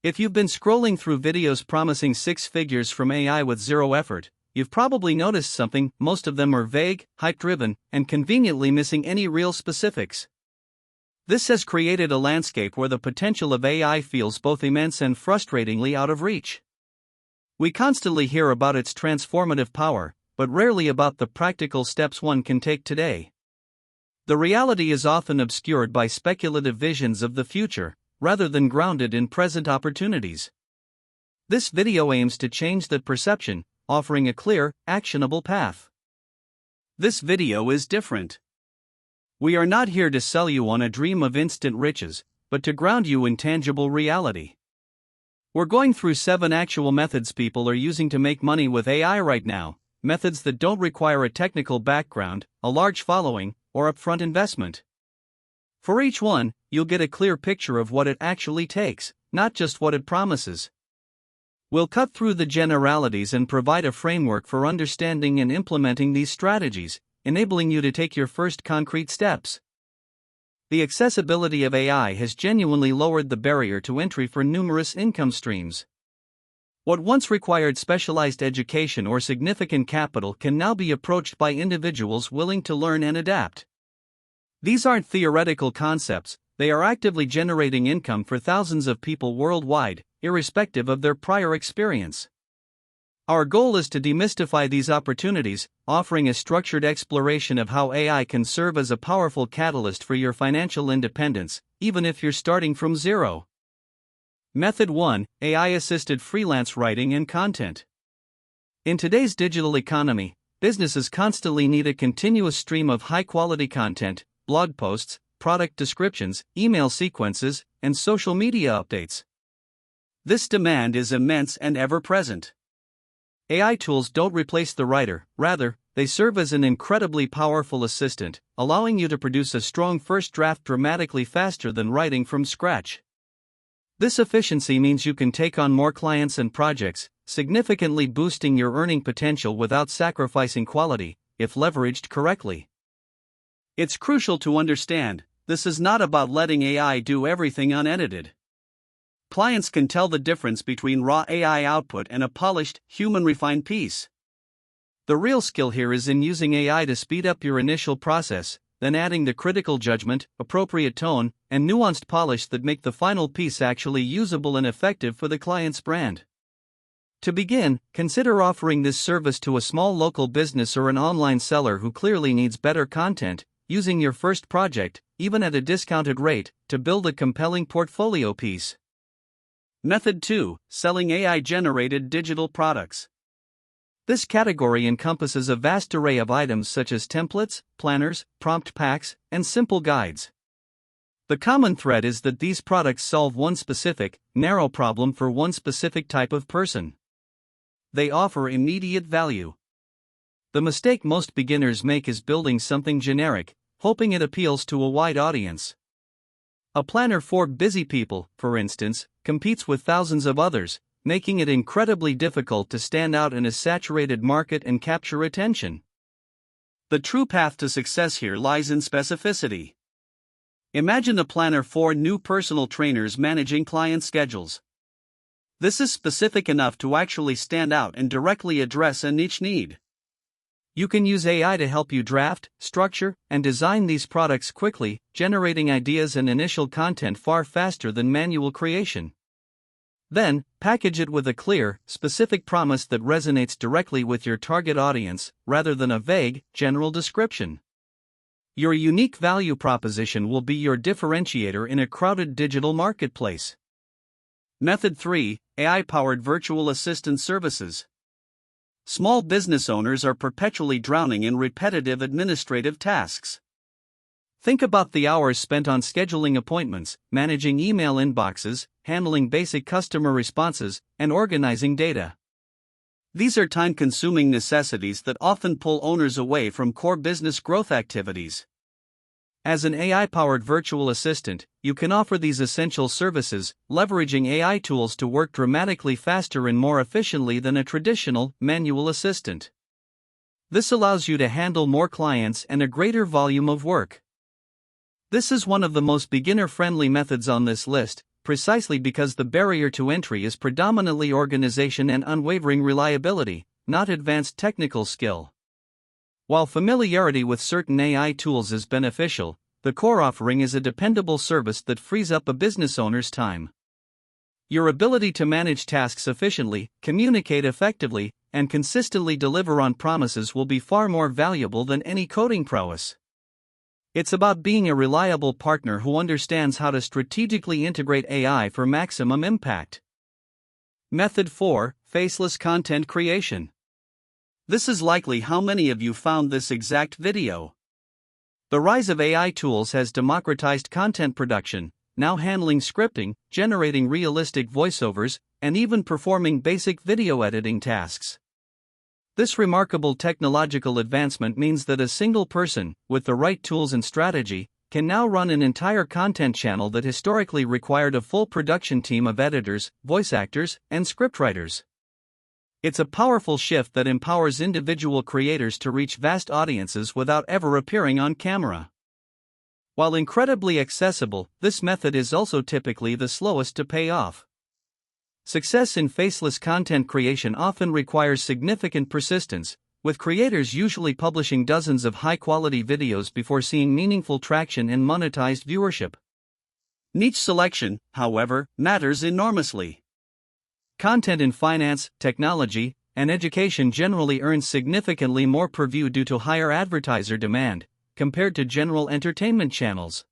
If you've been scrolling through videos promising six figures from AI with zero effort, you've probably noticed something. Most of them are vague, hype-driven, and conveniently missing any real specifics. This has created a landscape where the potential of AI feels both immense and frustratingly out of reach. We constantly hear about its transformative power, but rarely about the practical steps one can take today. The reality is often obscured by speculative visions of the future, rather than grounded in present opportunities. This video aims to change that perception, offering a clear, actionable path. This video is different. We are not here to sell you on a dream of instant riches, but to ground you in tangible reality. We're going through 7 actual methods people are using to make money with AI right now, methods that don't require a technical background, a large following, or upfront investment. For each one, you'll get a clear picture of what it actually takes, not just what it promises. We'll cut through the generalities and provide a framework for understanding and implementing these strategies, enabling you to take your first concrete steps. The accessibility of AI has genuinely lowered the barrier to entry for numerous income streams. What once required specialized education or significant capital can now be approached by individuals willing to learn and adapt. These aren't theoretical concepts, they are actively generating income for thousands of people worldwide, irrespective of their prior experience. Our goal is to demystify these opportunities, offering a structured exploration of how AI can serve as a powerful catalyst for your financial independence, even if you're starting from zero. Method 1: AI-assisted freelance writing and content. In today's digital economy, businesses constantly need a continuous stream of high-quality content, blog posts, product descriptions, email sequences, and social media updates. This demand is immense and ever-present. AI tools don't replace the writer, rather, they serve as an incredibly powerful assistant, allowing you to produce a strong first draft dramatically faster than writing from scratch. This efficiency means you can take on more clients and projects, significantly boosting your earning potential without sacrificing quality, if leveraged correctly. It's crucial to understand, this is not about letting AI do everything unedited. Clients can tell the difference between raw AI output and a polished, human-refined piece. The real skill here is in using AI to speed up your initial process, then adding the critical judgment, appropriate tone, and nuanced polish that make the final piece actually usable and effective for the client's brand. To begin, consider offering this service to a small local business or an online seller who clearly needs better content, using your first project, even at a discounted rate, to build a compelling portfolio piece. Method 2: Selling AI-generated digital products. This category encompasses a vast array of items such as templates, planners, prompt packs, and simple guides. The common thread is that these products solve one specific, narrow problem for one specific type of person. They offer immediate value. The mistake most beginners make is building something generic, hoping it appeals to a wide audience. A planner for busy people, for instance, competes with thousands of others, making it incredibly difficult to stand out in a saturated market and capture attention. The true path to success here lies in specificity. Imagine a planner for new personal trainers managing client schedules. This is specific enough to actually stand out and directly address a niche need. You can use AI to help you draft, structure, and design these products quickly, generating ideas and initial content far faster than manual creation. Then, package it with a clear, specific promise that resonates directly with your target audience, rather than a vague, general description. Your unique value proposition will be your differentiator in a crowded digital marketplace. Method 3: AI-powered virtual assistant services. Small business owners are perpetually drowning in repetitive administrative tasks. Think about the hours spent on scheduling appointments, managing email inboxes, handling basic customer responses, and organizing data. These are time-consuming necessities that often pull owners away from core business growth activities. As an AI-powered virtual assistant, you can offer these essential services, leveraging AI tools to work dramatically faster and more efficiently than a traditional, manual assistant. This allows you to handle more clients and a greater volume of work. This is one of the most beginner-friendly methods on this list, precisely because the barrier to entry is predominantly organization and unwavering reliability, not advanced technical skill. While familiarity with certain AI tools is beneficial, the core offering is a dependable service that frees up a business owner's time. Your ability to manage tasks efficiently, communicate effectively, and consistently deliver on promises will be far more valuable than any coding prowess. It's about being a reliable partner who understands how to strategically integrate AI for maximum impact. Method 4: Faceless content creation. This is likely how many of you found this exact video. The rise of AI tools has democratized content production, now handling scripting, generating realistic voiceovers, and even performing basic video editing tasks. This remarkable technological advancement means that a single person, with the right tools and strategy, can now run an entire content channel that historically required a full production team of editors, voice actors, and scriptwriters. It's a powerful shift that empowers individual creators to reach vast audiences without ever appearing on camera. While incredibly accessible, this method is also typically the slowest to pay off. Success in faceless content creation often requires significant persistence, with creators usually publishing dozens of high-quality videos before seeing meaningful traction and monetized viewership. Niche selection, however, matters enormously. Content in finance, technology, and education generally earns significantly more per view due to higher advertiser demand, compared to general entertainment channels.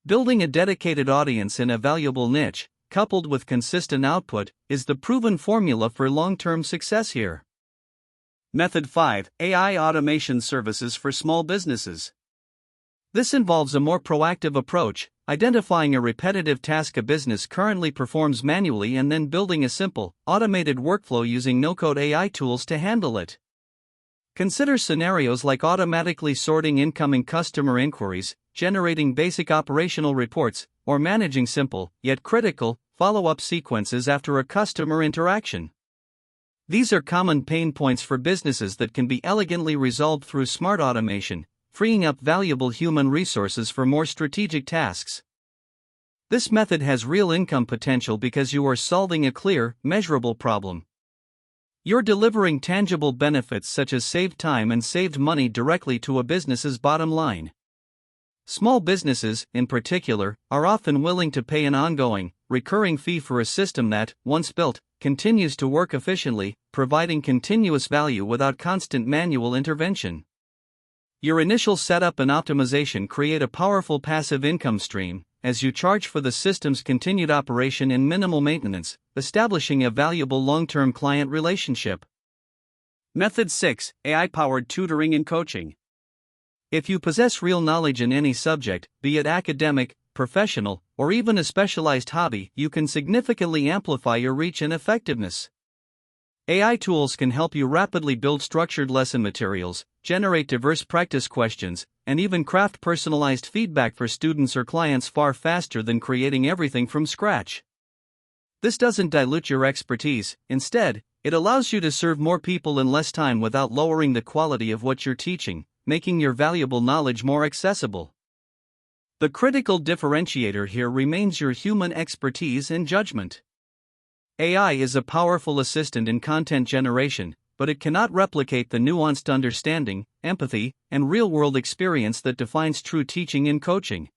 Building a dedicated audience in a valuable niche, coupled with consistent output, is the proven formula for long-term success here. Method 5: AI automation services for small businesses. This involves a more proactive approach, identifying a repetitive task a business currently performs manually and then building a simple, automated workflow using no-code AI tools to handle it. Consider scenarios like automatically sorting incoming customer inquiries, generating basic operational reports, or managing simple, yet critical, follow-up sequences after a customer interaction. These are common pain points for businesses that can be elegantly resolved through smart automation, freeing up valuable human resources for more strategic tasks. This method has real income potential because you are solving a clear, measurable problem. You're delivering tangible benefits such as saved time and saved money directly to a business's bottom line. Small businesses, in particular, are often willing to pay an ongoing, recurring fee for a system that, once built, continues to work efficiently, providing continuous value without constant manual intervention. Your initial setup and optimization create a powerful passive income stream, as you charge for the system's continued operation and minimal maintenance, establishing a valuable long-term client relationship. Method 6: AI-powered tutoring and coaching. If you possess real knowledge in any subject, be it academic, professional, or even a specialized hobby, you can significantly amplify your reach and effectiveness. AI tools can help you rapidly build structured lesson materials, generate diverse practice questions, and even craft personalized feedback for students or clients far faster than creating everything from scratch. This doesn't dilute your expertise; instead, it allows you to serve more people in less time without lowering the quality of what you're teaching, making your valuable knowledge more accessible. The critical differentiator here remains your human expertise and judgment. AI is a powerful assistant in content generation, but it cannot replicate the nuanced understanding, empathy, and real-world experience that defines true teaching and coaching.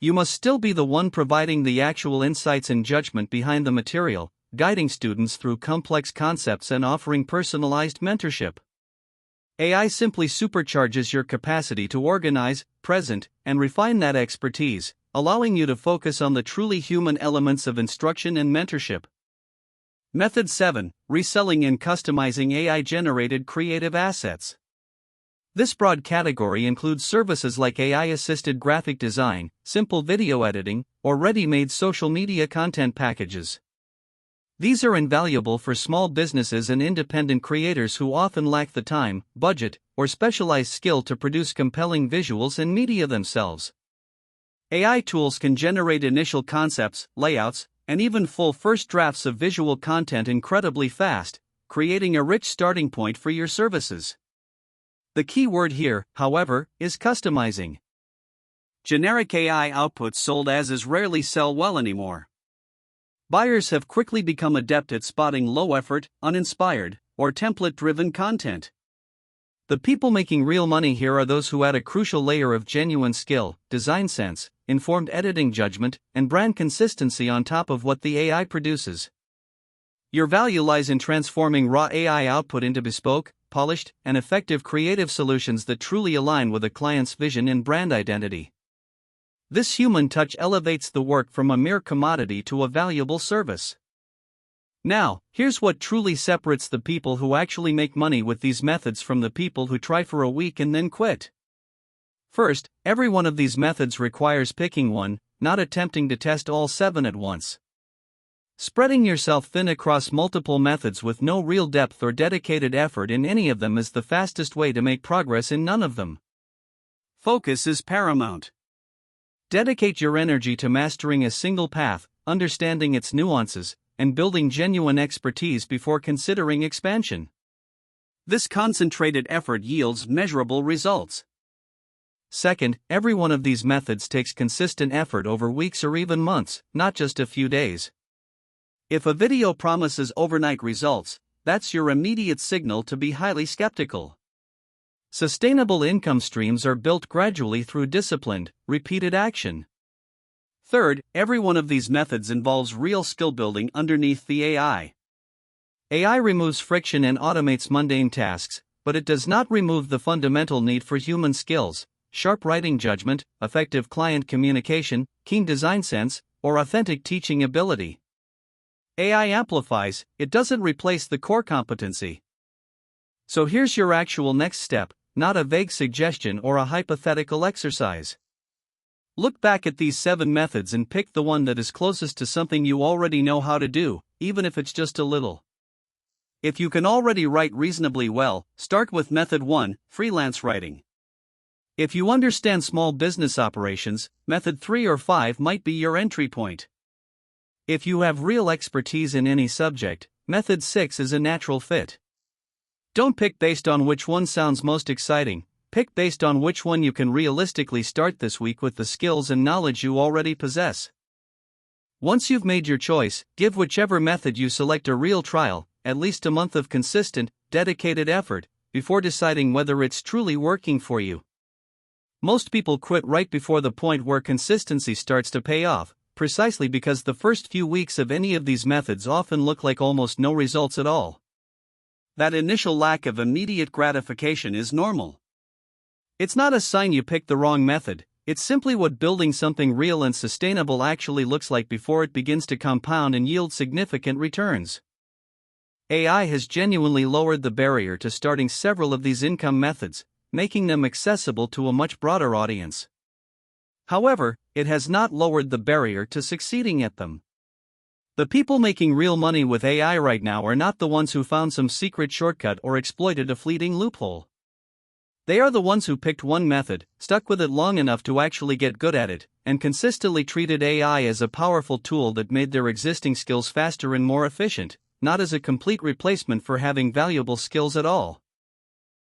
You must still be the one providing the actual insights and judgment behind the material, guiding students through complex concepts and offering personalized mentorship. AI simply supercharges your capacity to organize, present, and refine that expertise, allowing you to focus on the truly human elements of instruction and mentorship. Method 7: Reselling and customizing AI-generated creative assets. This broad category includes services like AI-assisted graphic design, simple video editing, or ready-made social media content packages. These are invaluable for small businesses and independent creators who often lack the time, budget, or specialized skill to produce compelling visuals and media themselves. AI tools can generate initial concepts, layouts, and even full first drafts of visual content incredibly fast, creating a rich starting point for your services. The key word here, however, is customizing. Generic AI outputs sold as is rarely sell well anymore. Buyers have quickly become adept at spotting low-effort, uninspired, or template-driven content. The people making real money here are those who add a crucial layer of genuine skill, design sense, informed editing judgment, and brand consistency on top of what the AI produces. Your value lies in transforming raw AI output into bespoke, polished, and effective creative solutions that truly align with a client's vision and brand identity. This human touch elevates the work from a mere commodity to a valuable service. Now, here's what truly separates the people who actually make money with these methods from the people who try for a week and then quit. First, every one of these methods requires picking one, not attempting to test all 7 at once. Spreading yourself thin across multiple methods with no real depth or dedicated effort in any of them is the fastest way to make progress in none of them. Focus is paramount. Dedicate your energy to mastering a single path, understanding its nuances, and building genuine expertise before considering expansion. This concentrated effort yields measurable results. Second, every one of these methods takes consistent effort over weeks or even months, not just a few days. If a video promises overnight results, that's your immediate signal to be highly skeptical. Sustainable income streams are built gradually through disciplined, repeated action. Third, every one of these methods involves real skill building underneath the AI. AI removes friction and automates mundane tasks, but it does not remove the fundamental need for human skills, sharp writing judgment, effective client communication, keen design sense, or authentic teaching ability. AI amplifies, it doesn't replace the core competency. So here's your actual next step, not a vague suggestion or a hypothetical exercise. Look back at these 7 methods and pick the one that is closest to something you already know how to do, even if it's just a little. If you can already write reasonably well, start with Method 1, freelance writing. If you understand small business operations, Method 3 or 5 might be your entry point. If you have real expertise in any subject, Method 6 is a natural fit. Don't pick based on which one sounds most exciting, pick based on which one you can realistically start this week with the skills and knowledge you already possess. Once you've made your choice, give whichever method you select a real trial, at least a month of consistent, dedicated effort, before deciding whether it's truly working for you. Most people quit right before the point where consistency starts to pay off, precisely because the first few weeks of any of these methods often look like almost no results at all. That initial lack of immediate gratification is normal. It's not a sign you picked the wrong method, it's simply what building something real and sustainable actually looks like before it begins to compound and yield significant returns. AI has genuinely lowered the barrier to starting several of these income methods, making them accessible to a much broader audience. However, it has not lowered the barrier to succeeding at them. The people making real money with AI right now are not the ones who found some secret shortcut or exploited a fleeting loophole. They are the ones who picked one method, stuck with it long enough to actually get good at it, and consistently treated AI as a powerful tool that made their existing skills faster and more efficient, not as a complete replacement for having valuable skills at all.